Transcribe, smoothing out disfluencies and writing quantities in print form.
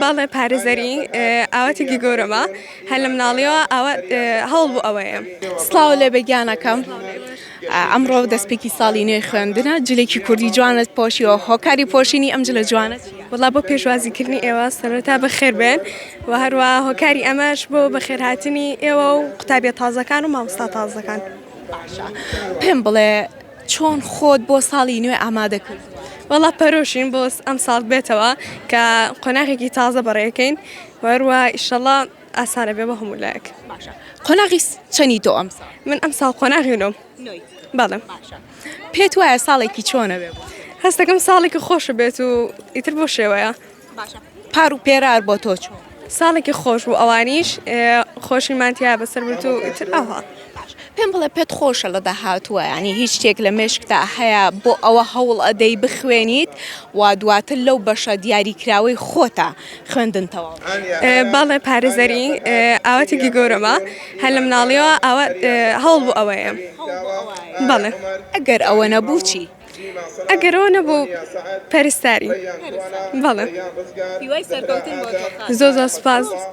باڵێ پارێزەری ئاواتێکی گەورەمە هەر لە مناڵیەوە ئاوە هەوڵ بوو ئەوەیە. سڵاو لێ بەگیانەکەم. ئەمڕۆ دەستپێکی ساڵی نوێی خوێندنە جلێکی کوردی جوانت پۆشیەوە هۆکاری پۆشینی ئەم جلە جوانت وڵا بۆ پێشوازیکردنی ئێوە سەرەتا بەخێر بێن و هەروە هۆکاری ئەمەش بۆ بەخێرهاتنی ئێوە و قوتابیە تازەکان و مامۆستا تازەکان. باشە پێم بڵێ چۆن خۆت بۆ ساڵی نوێ ئامادە کرد؟ وەڵا پەرۆشین بۆ ئەم ساڵ بێتەوە کە قۆناغێکی تازە بەڕێەکەین وەروە ئیشەڵا ئاسانە بێ بە هەموو لایەک. باشە قۆناغی چەنی تۆ ئەم ساڵ؟ من ئەم ساڵ قۆناغی نۆم. بەڵێ. پێت وایە ساڵێکی چۆنە بێ؟ هەست دەکەم ساڵێکی خۆشە بێت و ئیتر بۆ شێوەیە. پار و پێرار بۆ تۆ چۆن؟ ساڵێکی خۆش بوو ئەوانیش خۆشیمانتیا بەسەر برد و ئیتر ئەوها. پێم بڵێ پێت خۆشە لە داهاتووە ینی هیچ شتێک لە مێشکتا هەیە بۆ ئەوە هەوڵ ئەدەی بخوێنیت و دواتر لەو بەشە دیاریکراوەی خۆتە خوێندنتەوە. باڵێ پارێزەری ئاواتێکی گەورەمە هەر لە مناڵیەوە ئاوە هەوڵ بوو ئەوەیە. بەڵێ. ئەگەر ئەوە نەبوو چی؟ ئەگەرەوە نەبوو پەرستاری. بەڵێ. هیوای سەرکەوتن بۆ تۆ. زۆر سوپاس.